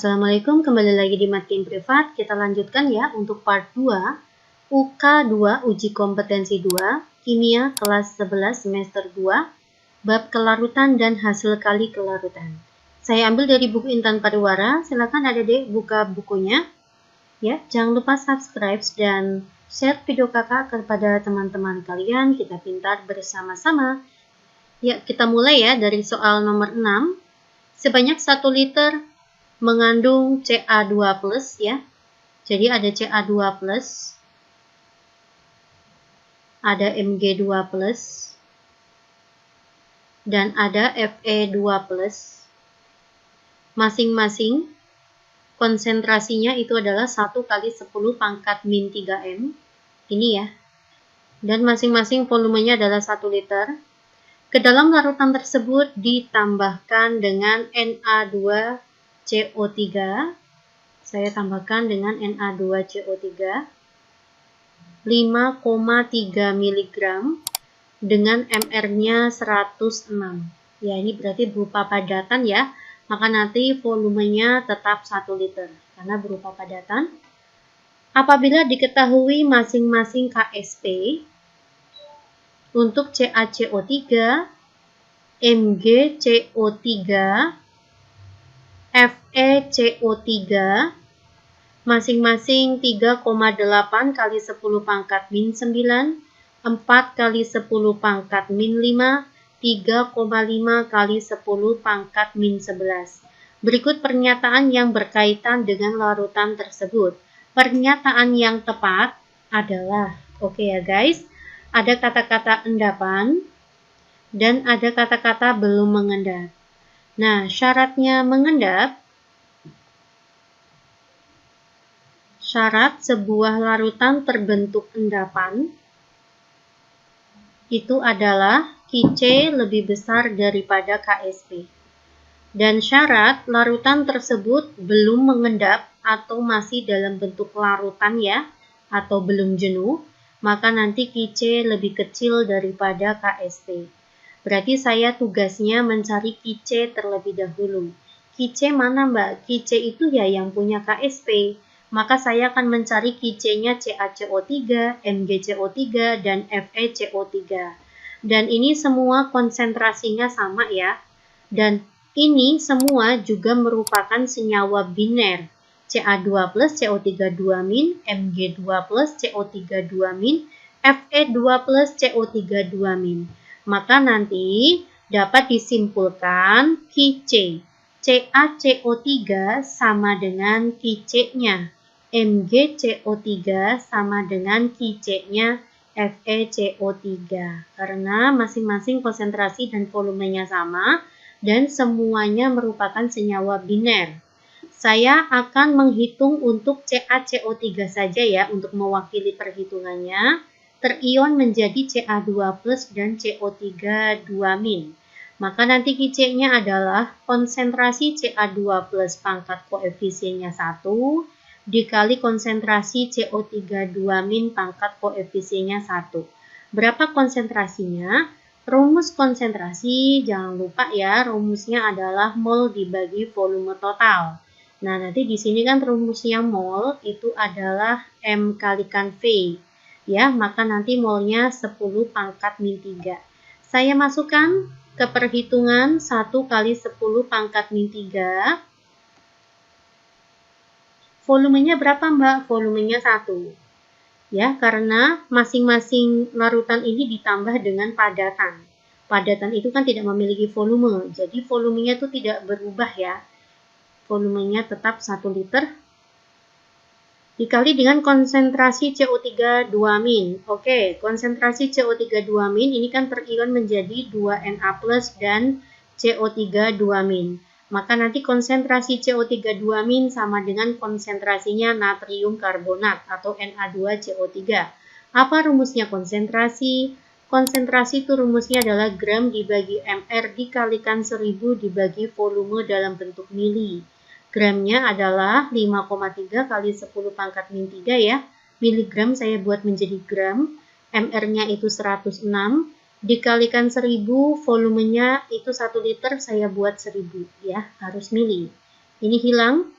Assalamualaikum, kembali lagi di Matkin Privat. Kita lanjutkan ya untuk part 2 UK 2 Uji Kompetensi 2 Kimia kelas 11 semester 2 Bab kelarutan dan hasil kali kelarutan. Saya ambil dari buku Intan Pariwara. Silakan adik-adik buka bukunya ya. Jangan lupa subscribe dan share video kakak kepada teman-teman kalian. Kita pintar bersama-sama. Ya, kita mulai ya dari soal nomor 6. Sebanyak 1 liter mengandung Ca2+, ya. Jadi ada Ca2+, ada Mg2+, dan ada Fe2+. Masing-masing konsentrasinya itu adalah 1 kali 10 pangkat min 3M. Ini ya. Dan masing-masing volumenya adalah 1 liter. Ke dalam larutan tersebut ditambahkan dengan Na2CO3. Saya tambahkan dengan Na2CO3 5,3 mg dengan MR-nya 106. Ya, ini berarti berupa padatan ya. Maka nanti volumenya tetap 1 liter karena berupa padatan. Apabila diketahui masing-masing KSP untuk CaCO3, MgCO3, FeCO3 masing-masing 3,8 kali 10 pangkat min 9, 4 kali 10 pangkat min 5, 3,5 kali 10 pangkat min 11. Berikut pernyataan yang berkaitan dengan larutan tersebut. Pernyataan yang tepat adalah, oke ya guys, ada kata-kata endapan dan ada kata-kata belum mengendap. Nah, syaratnya mengendap, syarat sebuah larutan terbentuk endapan itu adalah Qc lebih besar daripada Ksp. Dan syarat larutan tersebut belum mengendap atau masih dalam bentuk larutan ya, atau belum jenuh, maka nanti Qc lebih kecil daripada Ksp. Berarti saya tugasnya mencari Qc terlebih dahulu. Qc mana Mbak? Qc itu ya yang punya Ksp. Maka saya akan mencari Qc-nya CaCO3, MgCO3, dan FeCO3. Dan ini semua konsentrasinya sama ya. Dan ini semua juga merupakan senyawa biner. Ca2+, CO3 2-, Mg2+, CO3 2-, Fe2+, CO3 2-. Maka nanti dapat disimpulkan Qc CaCO3 sama dengan Qc-nya MgCO3 sama dengan Qc-nya FeCO3 karena masing-masing konsentrasi dan volumenya sama dan semuanya merupakan senyawa biner. Saya akan menghitung untuk CaCO3 saja ya untuk mewakili perhitungannya. Terion menjadi Ca2+ dan CO3 2-. Maka nanti Qc-nya adalah konsentrasi Ca2+ pangkat koefisiennya 1 dikali konsentrasi CO3 2- pangkat koefisiennya 1. Berapa konsentrasinya? Rumus konsentrasi, jangan lupa ya, rumusnya adalah mol dibagi volume total. Nah, nanti di sini kan rumusnya mol itu adalah M kalikan V. Ya, maka nanti molnya 10 pangkat min 3. Saya masukkan ke perhitungan 1 kali 10 pangkat min 3. Volumenya berapa Mbak? Volumenya 1. Ya, karena masing-masing larutan ini ditambah dengan padatan. Padatan itu kan tidak memiliki volume, jadi volumenya itu tidak berubah ya. Volumenya tetap 1 liter. Dikali dengan konsentrasi CO3 2-. Oke, konsentrasi CO3 2- ini kan terion menjadi 2Na+ dan CO3 2-. Maka nanti konsentrasi CO3 2- sama dengan konsentrasinya natrium karbonat atau Na2CO3. Apa rumusnya konsentrasi? Konsentrasi itu rumusnya adalah gram dibagi mR dikalikan 1000 dibagi volume dalam bentuk mili. Gramnya adalah 5,3 kali 10 pangkat min 3 ya. Miligram saya buat menjadi gram. MR-nya itu 106. Dikalikan 1000, volumenya itu 1 liter, saya buat 1000 ya. Harus mili. Ini hilang.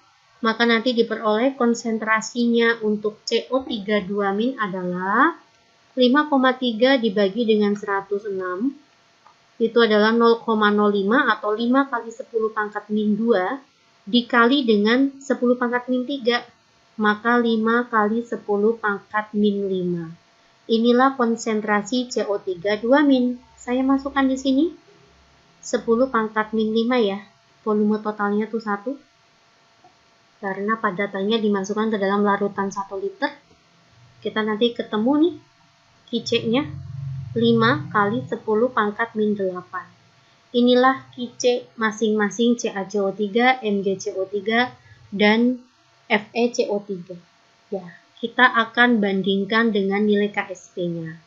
maka nanti diperoleh konsentrasinya untuk CO3 2- adalah 5,3 dibagi dengan 106, itu adalah 0,05 atau 5 kali 10 pangkat min 2 dikali dengan 10 pangkat min 3, maka 5 kali 10 pangkat min 5. Inilah konsentrasi CO3 2-. Saya masukkan di sini 10 pangkat min 5 ya. Volume totalnya tuh 1. Karena padatannya dimasukkan ke dalam larutan 1 liter. Kita nanti ketemu nih Qc-nya 5 kali 10 pangkat min 8. Inilah Qc masing-masing CaCO3, MgCO3, dan FeCO3. Ya, kita akan bandingkan dengan nilai KSP-nya.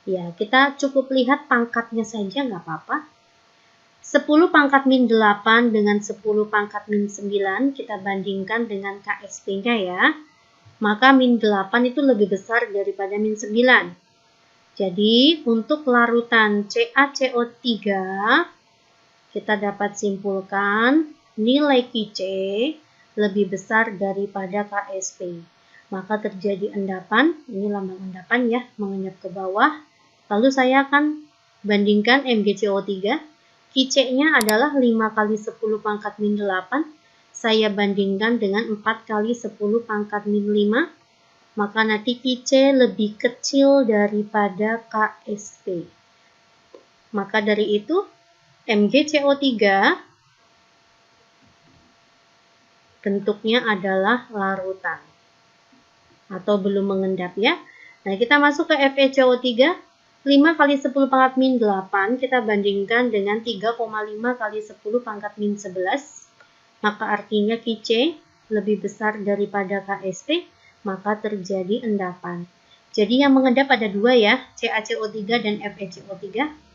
Ya, kita cukup lihat pangkatnya saja nggak apa-apa. 10 pangkat min 8 dengan 10 pangkat min 9 kita bandingkan dengan KSP-nya ya. Maka min 8 itu lebih besar daripada min 9. Jadi untuk larutan CaCO3 kita dapat simpulkan nilai Qc lebih besar daripada KSP. Maka terjadi endapan, ini lambang endapan ya, mengendap ke bawah. Lalu saya akan bandingkan MgCO3. Qc-nya adalah 5 kali 10 pangkat min 8. Saya bandingkan dengan 4 kali 10 pangkat min 5. Maka nanti Qc lebih kecil daripada KSP. Maka dari itu, MgCO3 bentuknya adalah larutan atau belum mengendap ya. Nah, kita masuk ke FeCO3. 5 kali 10 pangkat min 8 kita bandingkan dengan 3,5 kali 10 pangkat min 11. Maka artinya Qc lebih besar daripada KSP, maka terjadi endapan. Jadi yang mengendap ada dua ya, CaCO3 dan FeCO3.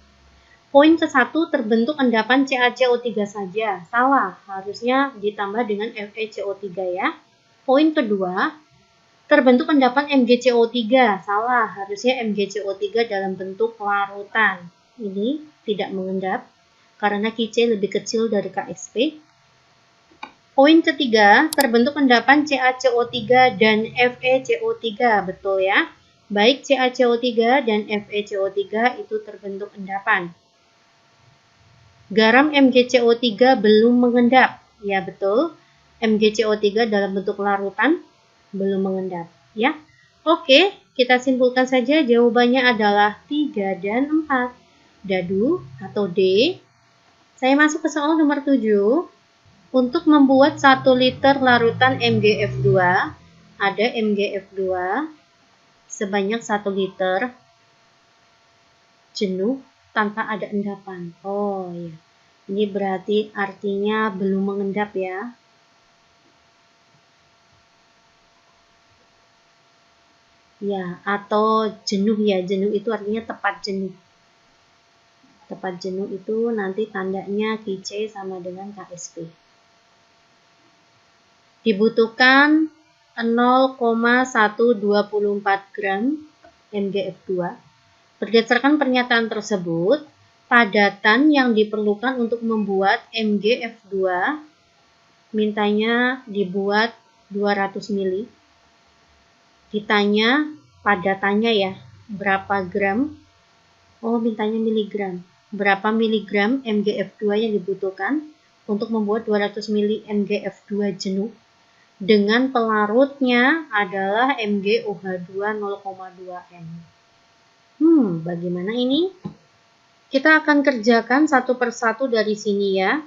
Poin ke-1 terbentuk endapan CaCO3 saja. Salah, harusnya ditambah dengan FeCO3 ya. Poin kedua, terbentuk endapan MgCO3. Salah, harusnya MgCO3 dalam bentuk larutan. Ini tidak mengendap karena Qc lebih kecil dari KSP. Poin ketiga, terbentuk endapan CaCO3 dan FeCO3. Betul ya? Baik CaCO3 dan FeCO3 itu terbentuk endapan. Garam MgCO3 belum mengendap. Ya betul, MgCO3 dalam bentuk larutan belum mengendap ya. Oke, kita simpulkan saja jawabannya adalah 3 dan 4. Dadu atau D. Saya masuk ke soal nomor 7. Untuk membuat 1 liter larutan MgF2, ada MgF2 sebanyak 1 liter jenuh tanpa ada endapan. Oh ya, ini berarti artinya belum mengendap ya. Ya, atau jenuh ya, jenuh itu artinya tepat jenuh. Tepat jenuh itu nanti tandanya Qc sama dengan KSP. Dibutuhkan 0,124 gram MgF2. Berdasarkan pernyataan tersebut, padatan yang diperlukan untuk membuat MgF2 mintanya dibuat 200 ml. Ditanya padatannya ya, berapa gram? Oh, mintanya miligram. Berapa miligram MgF2 yang dibutuhkan untuk membuat 200 ml MgF2 jenuh? Dengan pelarutnya adalah MgOH2 0,2 m. Bagaimana ini? Kita akan kerjakan satu persatu dari sini ya.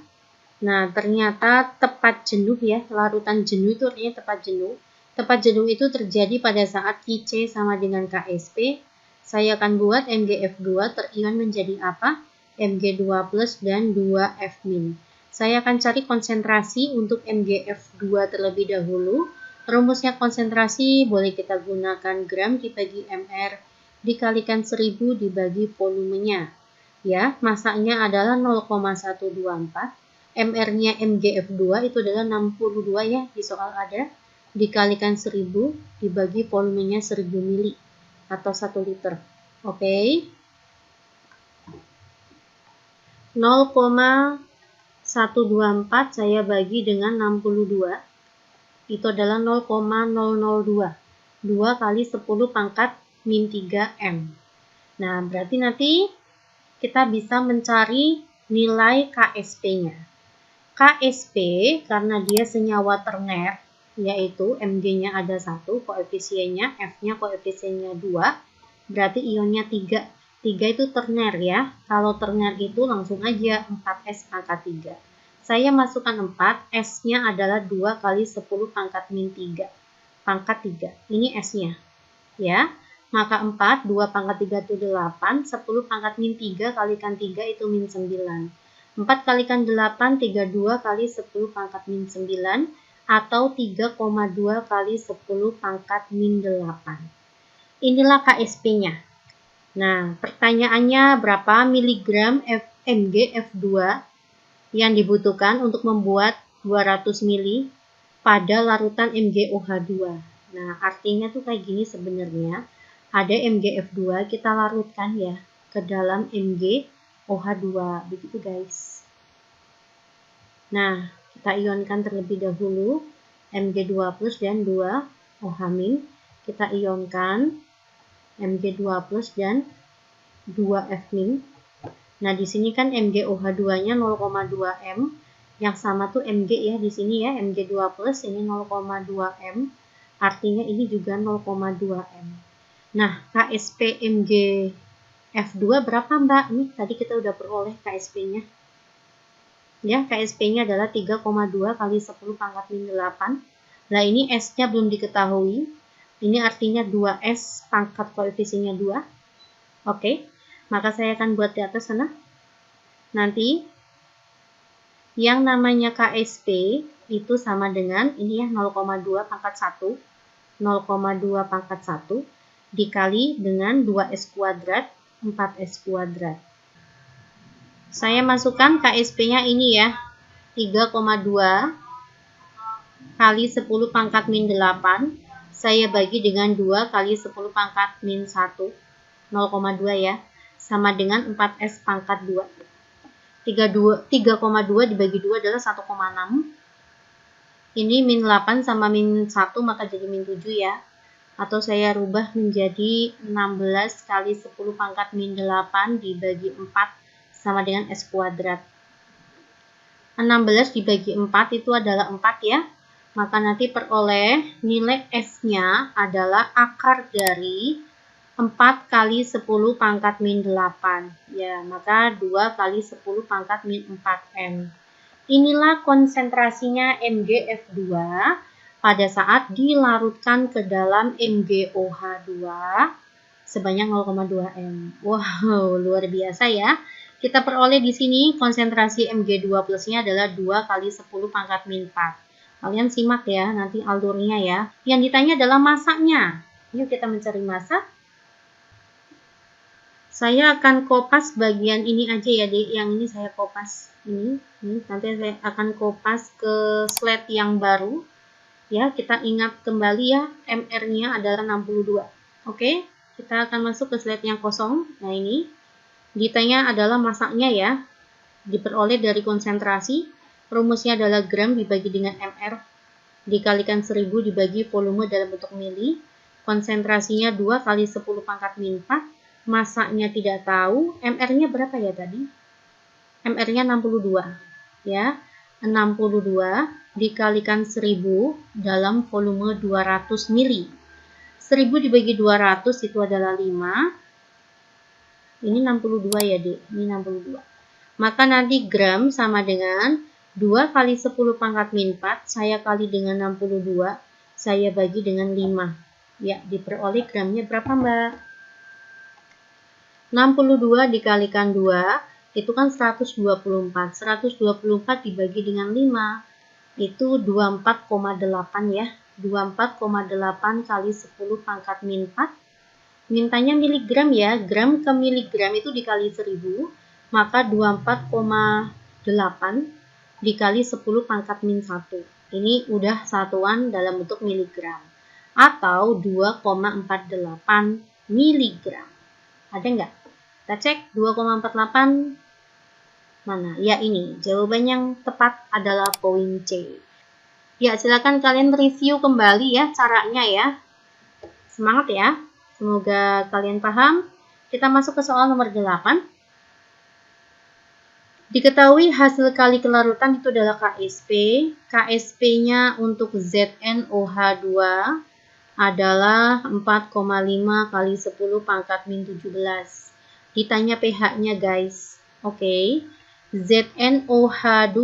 Nah, ternyata tepat jenuh ya, larutan jenuh itu artinya tepat jenuh. Tepat jenuh itu terjadi pada saat Qc sama dengan KSP. Saya akan buat MgF2 terion menjadi apa? Mg2 plus dan 2F-. Saya akan cari konsentrasi untuk MgF2 terlebih dahulu. Rumusnya konsentrasi boleh kita gunakan gram dibagi mr dikalikan 1000 dibagi volumenya. Ya, masanya adalah 0,124. MR-nya MgF2 itu adalah 62 ya, di soal ada. Dikalikan 1000 dibagi volumenya 1000 ml atau 1 liter. Oke. 0,124 saya bagi dengan 62. itu adalah 0,002. 2 kali 10 pangkat min 3M. Nah, berarti nanti kita bisa mencari nilai KSP-nya. KSP karena dia senyawa terner, yaitu Mg-nya ada 1, koefisiennya, F-nya koefisiennya 2, berarti ionnya 3. 3 itu terner ya. Kalau terner itu langsung aja 4S pangkat 3. Saya masukkan 4, S-nya adalah 2 kali 10 pangkat min 3. Pangkat 3. Ini S-nya. Ya. Maka 4, 2 pangkat 3 itu 8, 10 pangkat min 3 kalikan 3 itu min 9. 4 kalikan 8, 32 kali 10 pangkat min 9, atau 3,2 kali 10 pangkat min 8. Inilah KSP-nya. Nah, pertanyaannya berapa miligram Mg F2 yang dibutuhkan untuk membuat 200 mili pada larutan MgOH2. Nah, artinya tuh kayak gini sebenarnya. Ada MgF2, kita larutkan ya ke dalam MgOH2. Begitu guys. Nah, kita ionkan terlebih dahulu Mg2 plus dan 2OH-. Kita ionkan Mg2 plus dan 2F-. Nah, di sini kan MgOH2-nya 0,2 M. Yang sama tuh Mg ya, di sini ya, Mg2 plus ini 0,2 M. Artinya ini juga 0,2 M. Nah, KSP MgF2 berapa Mbak? Ini tadi kita udah peroleh KSP-nya. Ya, KSP-nya adalah 3,2 kali 10 pangkat min 8. Nah, ini S-nya belum diketahui. Ini artinya 2S pangkat koefisiennya 2. Oke, maka saya akan buat di atas sana. Nanti, yang namanya KSP itu sama dengan, ini ya, 0,2 pangkat 1. 0,2 pangkat 1 dikali dengan 2S kuadrat, 4S kuadrat. Saya masukkan KSP-nya ini ya, 3,2 kali 10 pangkat min 8. Saya bagi dengan 2 kali 10 pangkat min 1. 0,2 ya, sama dengan 4S pangkat 2. 3,2 dibagi 2 adalah 1,6. Ini min 8 sama min 1 maka jadi min 7 ya. Atau saya rubah menjadi 16 kali 10 pangkat min 8 dibagi 4 sama dengan S kuadrat. 16 dibagi 4 itu adalah 4 ya. Maka nanti peroleh nilai S-nya adalah akar dari 4 kali 10 pangkat min 8. Ya, maka 2 kali 10 pangkat min 4M. Inilah konsentrasinya MgF2 pada saat dilarutkan ke dalam MgOH2 sebanyak 0,2 M. Wow, luar biasa ya. Kita peroleh di sini konsentrasi Mg2 plusnya adalah 2 kali 10 pangkat min 4. Kalian simak ya, nanti alurnya ya. Yang ditanya adalah masanya. Yuk kita mencari massa. Saya akan kopas bagian ini aja ya, Dek. Yang ini saya kopas. Ini. Nanti saya akan kopas ke slide yang baru. Ya, kita ingat kembali ya, MR-nya adalah 62. Oke, kita akan masuk ke slide yang kosong. Nah, ini. Ditanya adalah masanya ya. Diperoleh dari konsentrasi. Rumusnya adalah gram dibagi dengan MR. Dikalikan 1000 dibagi volume dalam bentuk mili. Konsentrasinya 2 kali 10 pangkat min 4. Masanya tidak tahu. MR-nya berapa ya tadi? MR-nya 62. Ya, 62 dikalikan 1000 dalam volume 200 mili. 1000 dibagi 200 itu adalah 5. Ini 62 ya, Dek. Ini 62. Maka nanti gram sama dengan 2 kali 10 pangkat min 4. Saya kali dengan 62. Saya bagi dengan 5. Ya, diperoleh gramnya berapa, Mbak? 62 dikalikan 2. Itu kan 124. 124 dibagi dengan 5. Itu 24,8 ya. 24,8 kali 10 pangkat min 4. Mintanya miligram ya. Gram ke miligram itu dikali 1000. Maka 24,8 dikali 10 pangkat min 1. Ini udah satuan dalam bentuk miligram. Atau 2,48 miligram. Ada nggak? Kita cek 2,48 mana? Ya ini, jawaban yang tepat adalah poin C. Ya, silakan kalian review kembali ya caranya ya. Semangat ya. Semoga kalian paham. Kita masuk ke soal nomor 8. Diketahui hasil kali kelarutan itu adalah KSP. KSP-nya untuk ZnOH2 adalah 4,5 kali 10 pangkat min 17. Ditanya pH-nya guys. Oke. ZnOH2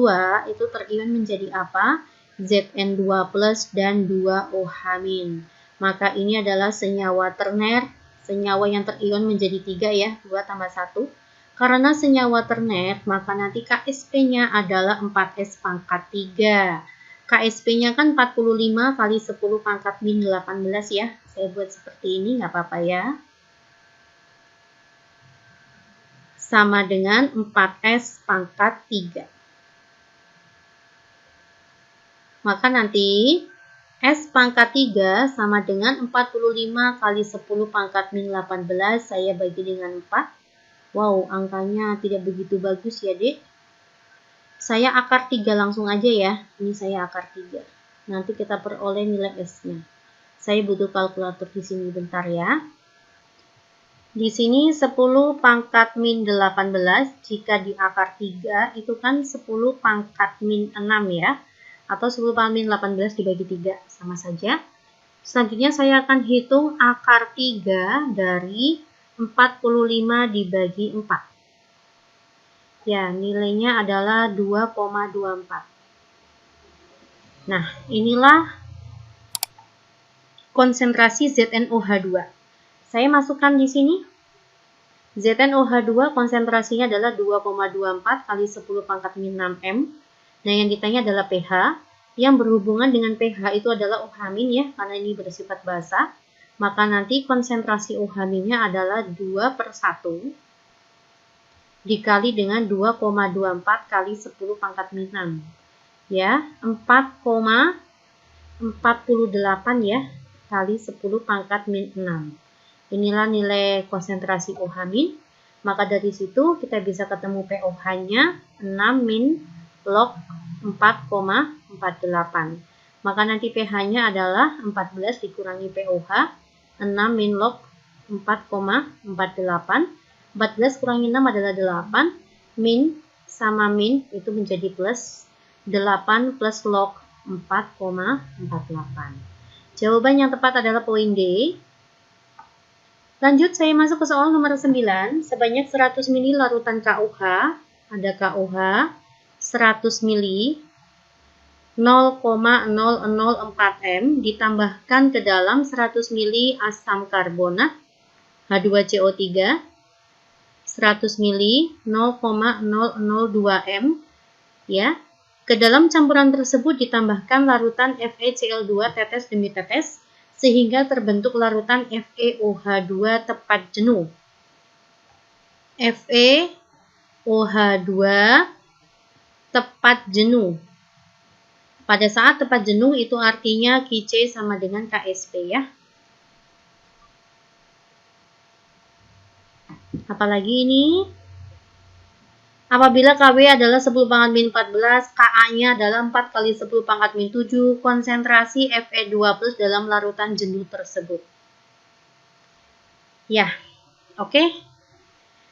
itu terion menjadi apa? Zn2 plus dan 2OH-. Maka ini adalah senyawa terner. Senyawa yang terion menjadi 3 ya. 2 tambah 1. Karena senyawa terner, maka nanti KSP-nya adalah 4S pangkat 3. KSP-nya kan 45 kali 10 pangkat min 18 ya. Saya buat seperti ini, nggak apa-apa ya. Sama dengan 4S pangkat 3. Maka nanti S pangkat 3 sama dengan 45 kali 10 pangkat min 18 saya bagi dengan 4. Wow, angkanya tidak begitu bagus ya, Dek. Saya akar 3 langsung aja ya. Ini saya akar 3. Nanti kita peroleh nilai S-nya. Saya butuh kalkulator di sini bentar ya. Di sini 10 pangkat min 18, jika di akar 3 itu kan 10 pangkat min 6 ya. Atau 10 pangkat min 18 dibagi 3, sama saja. Selanjutnya saya akan hitung akar 3 dari 45 dibagi 4. Ya, nilainya adalah 2,24. Nah, inilah konsentrasi ZnOH2. Saya masukkan di sini. ZnOH2 konsentrasinya adalah 2,24 kali 10 pangkat min 6M. Nah, yang ditanya adalah pH. Yang berhubungan dengan pH itu adalah OH- ya, karena ini bersifat basa. Maka nanti konsentrasi OH-nya adalah 2/1 dikali dengan 2,24 kali 10 pangkat min 6. Ya, 4,48 ya, kali 10 pangkat min 6. Inilah nilai konsentrasi OH-. Maka dari situ kita bisa ketemu POH-nya 6 min log 4,48. Maka nanti pH-nya adalah 14 dikurangi POH, 6 min log 4,48. 14 kurangi 6 adalah 8. Min sama min itu menjadi plus. 8 plus log 4,48. Jawaban yang tepat adalah poin D. Lanjut, saya masuk ke soal nomor 9. Sebanyak 100 ml larutan KOH, ada KOH 100 ml 0,0004 M ditambahkan ke dalam 100 ml asam karbonat H2CO3 100 ml 0,002 M ya. Ke dalam campuran tersebut ditambahkan larutan FeCl2 tetes demi tetes sehingga terbentuk larutan FeOH2 tepat jenuh. FeOH2 tepat jenuh. Pada saat tepat jenuh itu artinya Qc sama dengan KSP ya. Apalagi ini? Apabila Kw adalah 10 pangkat min 14, Ka-nya adalah 4 kali 10 pangkat min 7, konsentrasi Fe2 plus dalam larutan jenuh tersebut. Ya, oke.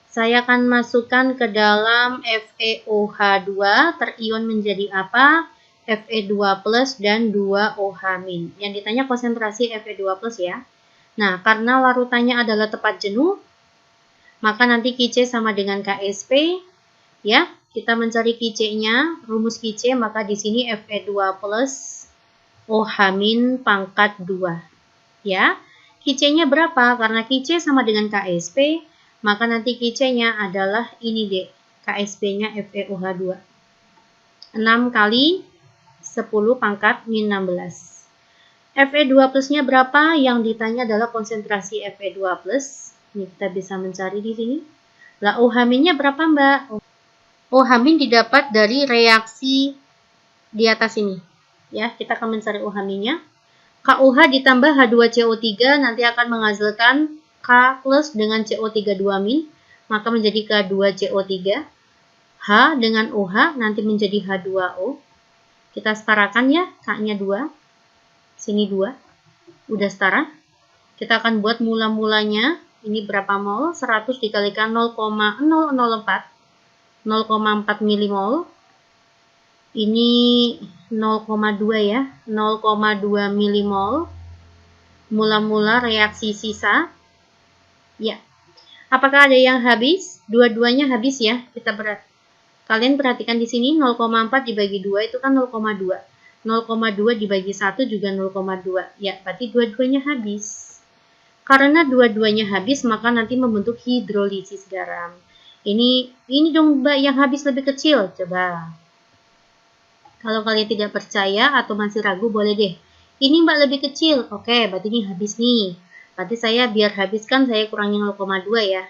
Saya akan masukkan ke dalam FeOH2, terion menjadi apa? Fe2 plus dan 2OH-. Yang ditanya konsentrasi Fe2 plus ya. Nah, karena larutannya adalah tepat jenuh, maka nanti Qc sama dengan KSP. Ya, kita mencari Qc-nya, rumus Qc, maka di sini Fe2 plus OH- pangkat 2. Ya, Qc-nya berapa? Karena Qc sama dengan KSP, maka nanti Qc-nya adalah ini deh, KSP-nya FeOH2. 6 kali 10 pangkat min 16. Fe2 plusnya berapa? Yang ditanya adalah konsentrasi Fe2 plus. Ini kita bisa mencari di sini. Lah, OH-nya berapa, Mbak? OH- didapat dari reaksi di atas ini. Ya, kita akan mencari OH-nya. KOH ditambah H2CO3 nanti akan menghasilkan K plus dengan CO3 2-, maka menjadi K2CO3. H dengan OH nanti menjadi H2O. Kita setarakan ya, K-nya 2, sini 2, udah setara. Kita akan buat mula-mulanya, ini berapa mol? 100 dikalikan 0,004, 0,4 milimol. Ini 0,2 ya, 0,2 milimol. Mula-mula reaksi sisa. Ya, apakah ada yang habis? Dua-duanya habis ya. Kalian perhatikan di sini 0,4 dibagi 2 itu kan 0,2. 0,2 dibagi 1 juga 0,2. Ya, berarti dua-duanya habis. Karena dua-duanya habis, maka nanti membentuk hidrolisis garam. Ini dong Mbak yang habis lebih kecil. Coba. Kalau kalian tidak percaya atau masih ragu, boleh deh. Ini Mbak lebih kecil. Oke, berarti ini habis nih. Berarti saya biar habiskan, saya kurangi 0,2 ya.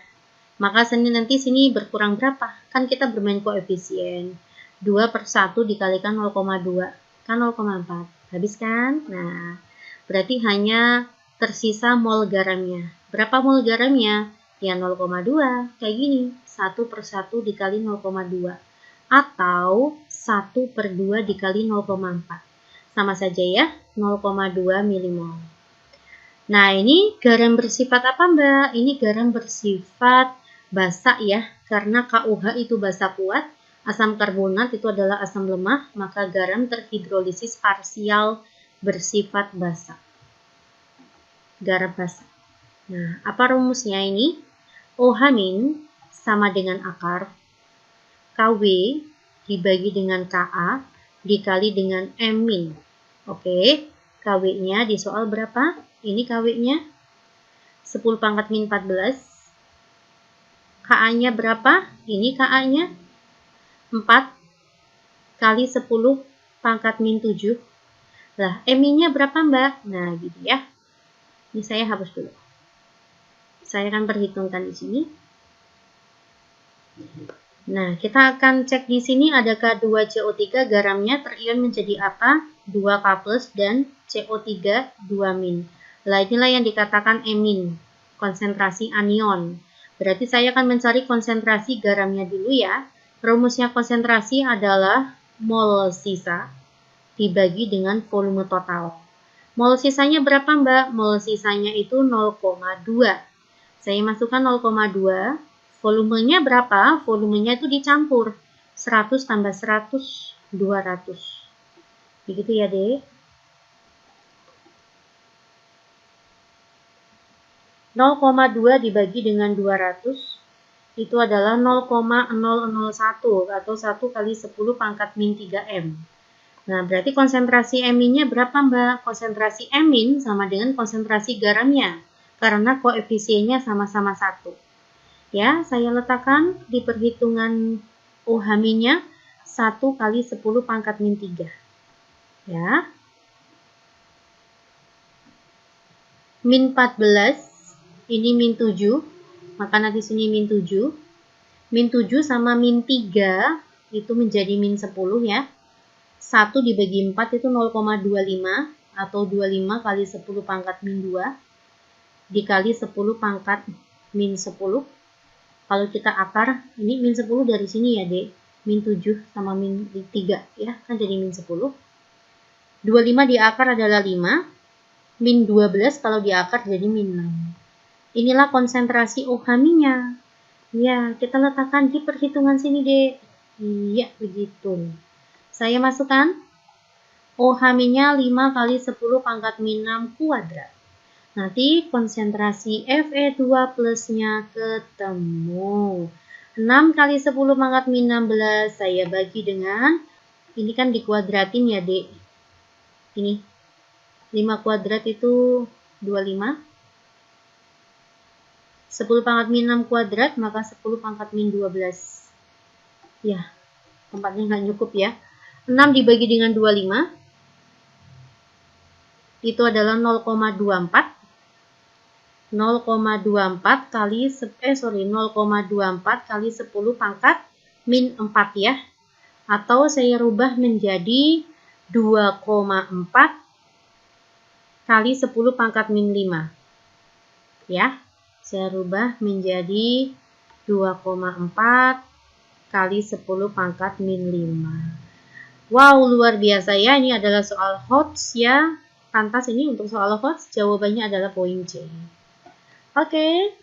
Maka nanti sini berkurang berapa? Kan kita bermain koefisien. 2 per 1 dikalikan 0,2. Kan 0,4. Habis kan? Nah, berarti hanya tersisa mol garamnya. Berapa mol garamnya? Ya 0,2. Kayak gini. 1 per 1 dikali 0,2. Atau 1 per 2 dikali 0,4. Sama saja ya, 0,2 milimol. Nah, ini garam bersifat apa Mbak? Ini garam bersifat basa ya, karena KUH itu basa kuat, asam karbonat itu adalah asam lemah, maka garam terhidrolisis parsial bersifat basa. Garam basa. Nah, apa rumusnya ini? OH- sama dengan akar KW dibagi dengan KA dikali dengan M-. Oke, KW-nya di soal berapa? Ini KW-nya 10 pangkat min 14. KA-nya berapa? Ini KA-nya 4 kali 10 pangkat min 7. Lah, M-nya berapa Mbak? Nah, gitu ya. Ini saya hapus dulu. Saya akan perhitungkan di sini. Nah, kita akan cek di sini ada K2CO3 garamnya terion menjadi apa? 2K+ dan CO3 2-. Nah, inilah yang dikatakan emin, konsentrasi anion. Berarti saya akan mencari konsentrasi garamnya dulu ya. Rumusnya konsentrasi adalah mol sisa dibagi dengan volume total. Mol sisanya berapa Mbak? Mol sisanya itu 0,2. Saya masukkan 0,2. Volumenya berapa? Volumenya itu dicampur. 100 tambah 100, 200. Begitu ya, Dek. 0,2 dibagi dengan 200 itu adalah 0,001 atau 1 kali 10 pangkat min 3M. Nah, berarti konsentrasi M-nya berapa, Mbak? Konsentrasi M- sama dengan konsentrasi garamnya, karena koefisiennya sama-sama 1. Ya, saya letakkan di perhitungan OH-nya 1 kali 10 pangkat min 3. Ya. Min 14, ini min 7, maka nanti sini min 7. Min 7 sama min 3 itu menjadi min 10 ya. 1 dibagi 4 itu 0,25 atau 25 kali 10 pangkat min 2 dikali 10 pangkat min 10. Kalau kita akar, ini min 10 dari sini ya, Dek. Min 7 sama min 3 ya, kan jadi min 10. 25 di akar adalah 5. Min 12 kalau di akar jadi min 6. Inilah konsentrasi OH-nya. Ya, kita letakkan di perhitungan sini, Dek. Iya, begitu. Saya masukkan OH-nya 5 kali 10 pangkat min 6 kuadrat. Nanti konsentrasi Fe2+-nya ketemu. 6 kali 10 pangkat min 16 saya bagi dengan, ini kan dikuadratin ya, Dek. Ini 5 kuadrat itu 25. 10 pangkat min 6 kuadrat, maka 10 pangkat min 12. Ya, tempatnya nggak cukup ya. 6 dibagi dengan 25, itu adalah 0,24. 0,24 kali 0,24 kali 10 pangkat min 4 ya. Atau saya rubah menjadi 2,4 kali 10 pangkat min 5. Ya. Saya rubah menjadi 2,4 kali 10 pangkat min 5. Wow, luar biasa ya. Ini adalah soal HOTS ya. Pantas ini untuk soal HOTS, jawabannya adalah poin C. Oke.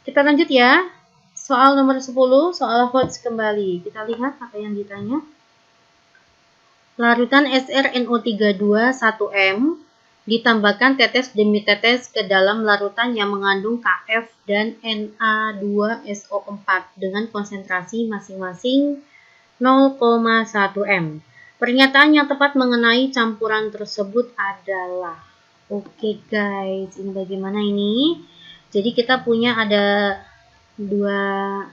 Kita lanjut ya. Soal nomor 10, soal HOTS kembali. Kita lihat apa yang ditanya. Larutan SrNO32 1M ditambahkan tetes demi tetes ke dalam larutan yang mengandung Kf dan Na2SO4 dengan konsentrasi masing-masing 0,1 m. Pernyataan yang tepat mengenai campuran tersebut adalah, oke guys, ini bagaimana ini? Jadi kita punya ada dua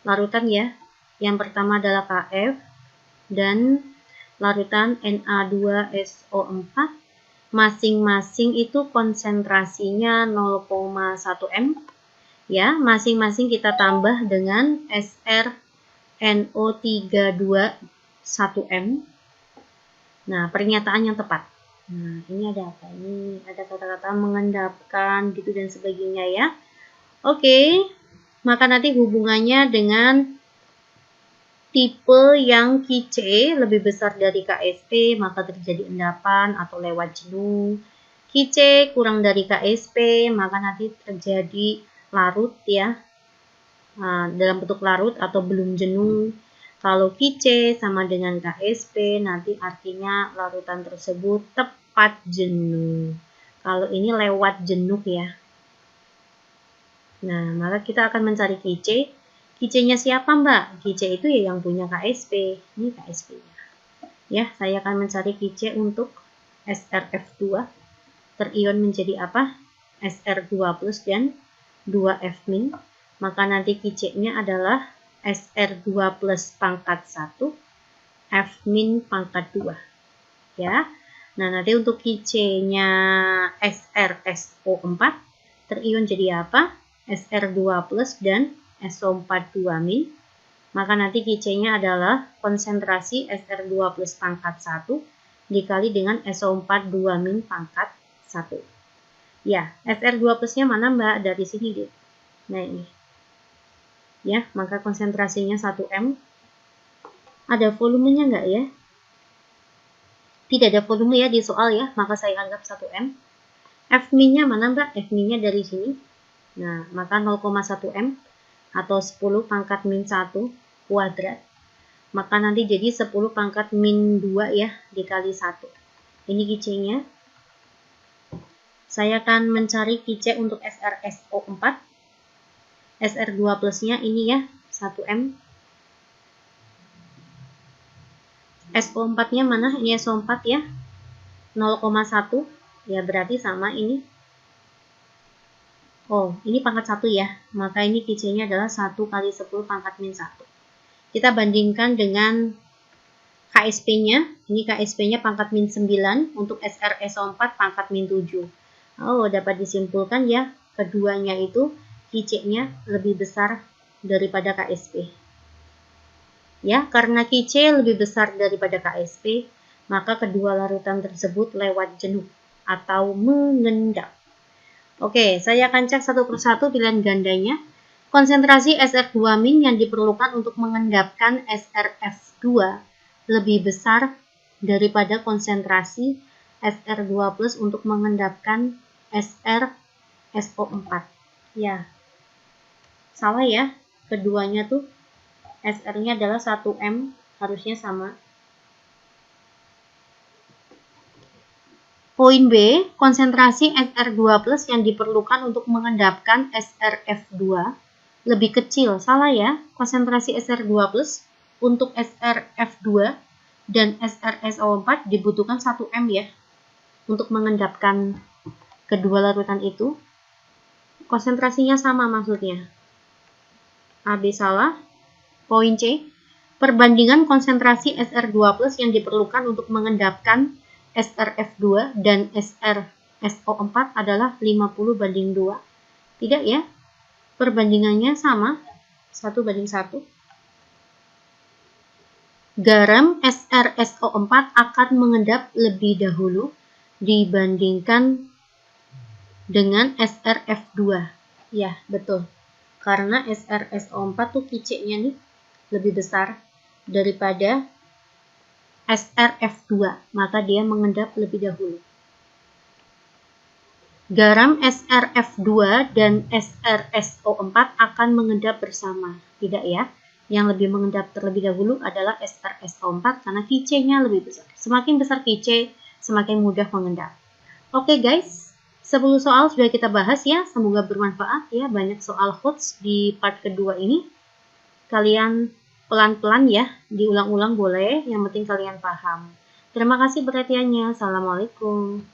larutan ya. Yang pertama adalah Kf dan larutan Na2SO4. Masing-masing itu konsentrasinya 0,1 m. Ya, masing-masing kita tambah dengan SrNO32 1M. Nah, pernyataan yang tepat. Nah, ini ada apa? Ini ada kata-kata mengendapkan gitu dan sebagainya ya. Oke, maka nanti hubungannya dengan tipe yang Qc lebih besar dari Ksp, maka terjadi endapan atau lewat jenuh. Qc kurang dari Ksp, maka nanti terjadi larut ya. Nah, dalam bentuk larut atau belum jenuh. Kalau Qc sama dengan Ksp, nanti artinya larutan tersebut tepat jenuh. Kalau ini lewat jenuh ya. Nah, maka kita akan mencari Qc. Qc-nya siapa Mbak? Qc itu ya yang punya Ksp. Ini Ksp-nya. Ya, saya akan mencari Qc untuk SrF2. Terion menjadi apa? Sr2 plus dan 2F min. Maka nanti Qc-nya adalah Sr2 plus pangkat 1, F min pangkat 2. Ya. Nah, nanti untuk Qc-nya SrSO4 terion jadi apa? Sr2 plus dan SO4 2 min. Maka nanti Qc-nya adalah konsentrasi Sr2 plus pangkat 1 dikali dengan SO4 2 min pangkat 1. Ya, Sr2 plusnya mana Mbak? Dari sini deh. Nah, ini. Ya, maka konsentrasinya 1 m. Ada volumenya enggak ya? Tidak ada volume ya di soal ya, maka saya anggap 1 m. F min-nya mana Mbak? F min-nya dari sini. Nah, maka 0,1 m atau 10 pangkat min 1 kuadrat. Maka nanti jadi 10 pangkat min 2 ya, dikali 1. Ini Qc-nya. Saya akan mencari Qc untuk SrSO4. Sr2 plusnya ini ya, 1 m. SO4-nya mana? Ini SO4 ya, 0,1. Ya, berarti sama ini. Oh, ini pangkat 1 ya. Maka ini Qc-nya adalah 1 kali 10 pangkat min 1. Kita bandingkan dengan Ksp-nya. Ini Ksp-nya pangkat min 9. Untuk SrSO4 pangkat min 7. Oh, dapat disimpulkan ya. Keduanya itu Qc-nya lebih besar daripada Ksp. Ya, karena Qc lebih besar daripada Ksp, maka kedua larutan tersebut lewat jenuh atau mengendap. Oke, saya akan cek satu persatu pilihan gandanya. Konsentrasi Sr2- yang diperlukan untuk mengendapkan SrF2 lebih besar daripada konsentrasi Sr2 plus untuk mengendapkan SrSO4. Ya, salah ya. Keduanya tuh Sr-nya adalah 1 m, harusnya sama. Poin B, konsentrasi Sr2 plus yang diperlukan untuk mengendapkan SrF2 lebih kecil. Salah ya, konsentrasi Sr2 plus untuk SrF2 dan SrSO4 dibutuhkan 1 m ya, untuk mengendapkan kedua larutan itu. Konsentrasinya sama maksudnya. AB salah. Poin C, perbandingan konsentrasi Sr2 plus yang diperlukan untuk mengendapkan SrF2 dan SrSO4 adalah 50/2. Tidak ya? Perbandingannya sama, 1/1. Garam SrSO4 akan mengendap lebih dahulu dibandingkan dengan SrF2. Ya, betul. Karena SrSO4 tuh Qc-nya nih lebih besar daripada SrF2, maka dia mengendap lebih dahulu. Garam SrF2 dan SrSO4 akan mengendap bersama, tidak ya? Yang lebih mengendap terlebih dahulu adalah SrSO4 karena Qc-nya lebih besar. Semakin besar Qc, semakin mudah mengendap. Oke guys, 10 soal sudah kita bahas ya, semoga bermanfaat ya. Banyak soal quotes di part kedua ini. Kalian pelan-pelan ya, diulang-ulang boleh, yang penting kalian paham. Terima kasih perhatiannya. Assalamualaikum.